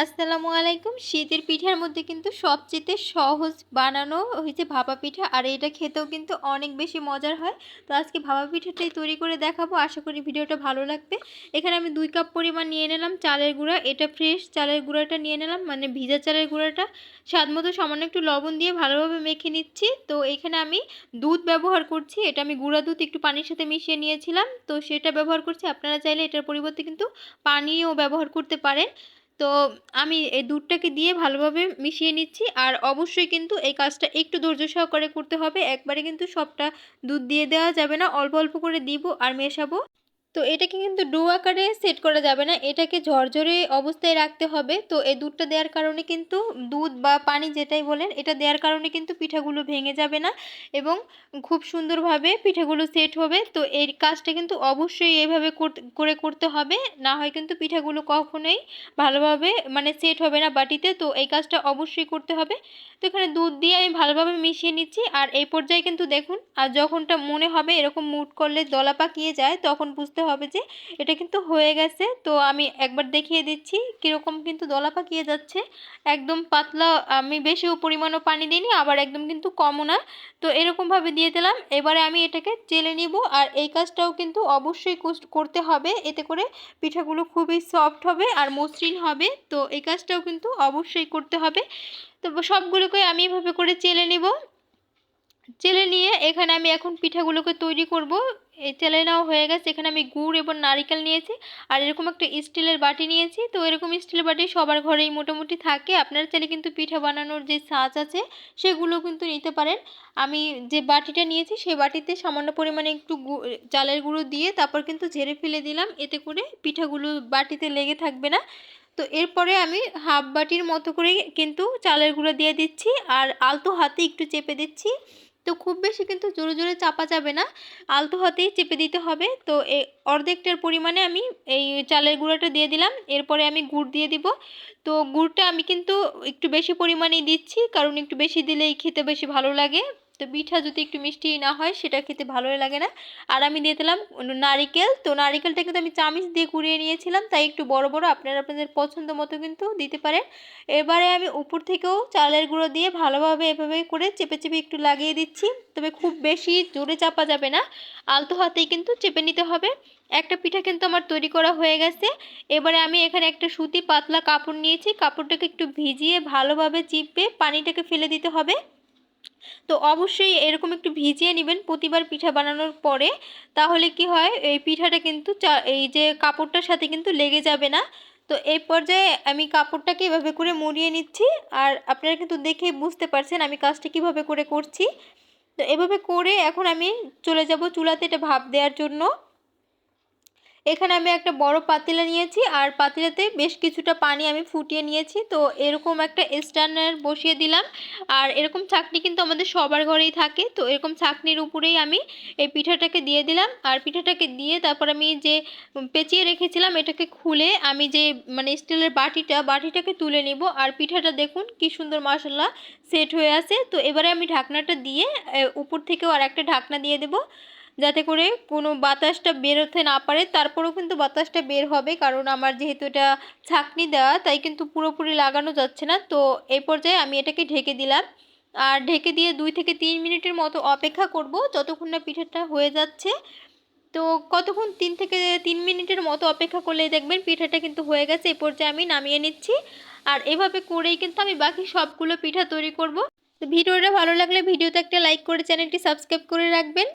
আসসালামু আলাইকুম। শীতের পিঠার মধ্যে কিন্তু সবচেয়ে সহজ বানানো হয়েছে ভাপা পিঠা, আর এটা খেতেও কিন্তু অনেক বেশি মজার হয়। তো আজকে ভাপা পিঠাটাই তৈরি করে দেখাবো। আশা করি ভিডিওটা ভালো লাগবে। এখানে আমি 2 কাপ পরিমাণ নিয়ে নিলাম চালের গুঁড়া। এটা ফ্রেশ চালের গুঁড়াটা নিয়ে নিলাম, মানে ভিজা চালের গুঁড়াটা। স্বাদমতো সামান্য একটু লবণ দিয়ে ভালোভাবে মেখে নিচ্ছি। তো এখানে আমি দুধ ব্যবহার করছি। এটা আমি গুঁড়া দুধ একটু পানির সাথে মিশিয়ে নিয়েছিলাম, তো সেটা ব্যবহার করছি। আপনারা চাইলে এটার পরিবর্তে কিন্তু পানিও ব্যবহার করতে পারেন। তো আমি এই দুধটাকে দিয়ে ভালোভাবে মিশিয়ে নিচ্ছি। আর অবশ্যই কিন্তু এই কাজটা একটু ধৈর্য সহকারে করতে হবে। একবারে কিন্তু সবটা দুধ দিয়ে দেওয়া যাবে না। অল্প, অল্প করে দিব আর মেশাবো। তো এটাকে কিন্তু ডো আকারে সেট করা যাবে না। এটাকে ঝরঝরে অবস্থায় রাখতে হবে। তো এই দুধটা দেওয়ার কারণে কিন্তু দুধ বা পানি যেটাই বলেন, এটা দেওয়ার কারণে কিন্তু পিঠাগুলো ভেঙে যাবে না এবং খুব সুন্দরভাবে পিঠাগুলো সেট হবে। তো এই কাজটা কিন্তু অবশ্যই এভাবে করতে হবে। না হয় কিন্তু পিঠাগুলো কখনোই ভালোভাবে মানে সেট হবে না বাটিতে। তো এই কাজটা অবশ্যই করতে হবে। তো এখানে দুধ দিয়ে আমি ভালোভাবে মিশিয়ে নিচ্ছি। আর এই পর্যায়ে কিন্তু দেখুন, আর যখনটা মনে হবে এরকম মুঠ করলে দলা পাকিয়ে যায়, তখন বুঝতে হবে যে এটা কিন্তু হয়ে গেছে। তো আমি একবার দেখিয়ে দিচ্ছি কীরকম কিন্তু দলা পাকিয়ে যাচ্ছে। একদম পাতলা, আমি বেশিও পরিমাণও পানি দিইনি, আবার একদম কিন্তু কমও না। তো এরকমভাবে দিয়ে দিলাম। এবারে আমি এটাকে চেলে নিব। আর এই কাজটাও কিন্তু অবশ্যই করতে হবে, এতে করে পিঠাগুলো খুবই সফট হবে আর মসৃণ হবে। তো এই কাজটাও কিন্তু অবশ্যই করতে হবে। তো সবগুলোকে আমি এভাবে করে চেলে নিব। চেলে নিয়ে এখানে আমি এখন পিঠাগুলোকে তৈরি করব। এই চেলে নেওয়া হয়ে গেছে। এখানে আমি গুড় এবং নারিকেল নিয়েছি, আর এরকম একটা স্টিলের বাটি নিয়েছি। তো এরকম স্টিলের বাটি সবার ঘরেই মোটামুটি থাকে। আপনারা চাইলে কিন্তু পিঠা বানানোর যে ছাঁচ আছে সেগুলো কিন্তু নিতে পারেন। আমি যে বাটিটা নিয়েছি সেই বাটিতে সামান্য পরিমাণে একটু চালের গুঁড়ো দিয়ে তারপর কিন্তু ঝেড়ে ফেলে দিলাম, এতে করে পিঠাগুলো বাটিতে লেগে থাকবে না। তো এরপরে আমি হাফ বাটির মতো করে কিন্তু চালের গুঁড়ো দিয়ে দিচ্ছি, আর আলতো হাতে একটু চেপে দিচ্ছি। তো খুব বেশি কিন্তু জোরে জোরে চাপা যাবে না, আলতো হাতেই চেপে দিতে হবে। তো এই অর্ধেকটার পরিমাণে আমি এই চালের গুঁড়োটা দিয়ে দিলাম। এরপরে আমি গুড় দিয়ে দিব। তো গুড়টা আমি কিন্তু একটু বেশি পরিমাণেই দিচ্ছি, কারণ একটু বেশি দিলেই খেতে বেশি ভালো লাগে। তো পিঠা যদি একটু মিষ্টি না হয় সেটা খেতে ভালোই লাগে না। আর আমি দিয়ে দিলাম নারিকেল। তো নারিকেলটা কিন্তু আমি চামিচ দিয়ে কুড়িয়ে নিয়েছিলাম, তাই একটু বড় বড় আপনারা আপনাদের পছন্দ মতো কিন্তু দিতে পারেন। এবারে আমি উপর থেকেও চালের গুঁড়ো দিয়ে ভালোভাবে এভাবে করে চেপে চেপে একটু লাগিয়ে দিচ্ছি। তবে খুব বেশি জোরে চাপা যাবে না, আলতো হাতেই কিন্তু চেপে নিতে হবে। একটা পিঠা কিন্তু আমার তৈরি করা হয়ে গেছে। এবারে আমি এখানে একটা সুতি পাতলা কাপড় নিয়েছি। কাপড়টাকে একটু ভিজিয়ে ভালোভাবে চিপে পানিটাকে ফেলে দিতে হবে। তো অবশ্যই এরকম একটু ভিজিয়ে নেবেন প্রতিবার পিঠা বানানোর পরে। তাহলে কি হয়, এই পিঠাটা কিন্তু এই যে কাপড়টার সাথে কিন্তু লেগে যাবে না। তো এই পর্যায়ে আমি কাপড়টাকে এভাবে করে মুড়িয়ে নিচ্ছি। আর আপনারা কিন্তু দেখেই বুঝতে পারছেন আমি কাজটা কিভাবে করে করছি। তো এভাবে করে এখন আমি চলে যাব চুলাতে এটা ভাপ দেওয়ার জন্য। এখানে আমি একটা বড় পাতিলা নিয়েছি, আর পাতিলাতে বেশ কিছুটা পানি আমি ফুটিয়ে নিয়েছি। তো এরকম একটা স্ট্যান্ডার বসিয়ে দিলাম। আর এরকম ছাঁকনি কিন্তু আমাদের সবার ঘরেই থাকে। তো এরকম ছাঁকনির উপরেই আমি এই পিঠাটাকে দিয়ে দিলাম। আর পিঠাটাকে দিয়ে তারপর আমি যে পেঁচিয়ে রেখেছিলাম এটাকে খুলে আমি যে মানে স্টিলের বাটিটাকে তুলে নিব। আর পিঠাটা দেখুন কি সুন্দর মাশাআল্লাহ সেট হয়ে আছে। তো এবারে আমি ঢাকনাটা দিয়ে উপর থেকেও আর একটা ঢাকনা দিয়ে দেব, যাতে করে কোনো বাতাসটা বেরোতে না পারে। তারপরেও কিন্তু বাতাসটা বের হবে, কারণ আমার যেহেতু এটা ছাঁকনি দেওয়া তাই কিন্তু পুরোপুরি লাগানো যাচ্ছে না। তো এই পর্যায়ে আমি এটাকে ঢেকে দিলাম। আর ঢেকে দিয়ে 2 থেকে 3 মিনিটের মতো অপেক্ষা করব, যতক্ষণ না পিঠাটা হয়ে যাচ্ছে। তো কতক্ষণ 3 থেকে 3 মিনিটের মতো অপেক্ষা করলে দেখবেন পিঠাটা কিন্তু হয়ে গেছে। এই পর্যায়ে আমি নামিয়ে নিচ্ছি। আর এভাবে করেই কিন্তু আমি বাকি সবগুলো পিঠা তৈরি করব। তো ভিডিওটা ভালো লাগলে ভিডিওতে একটা লাইক করে চ্যানেলটি সাবস্ক্রাইব করে রাখবেন।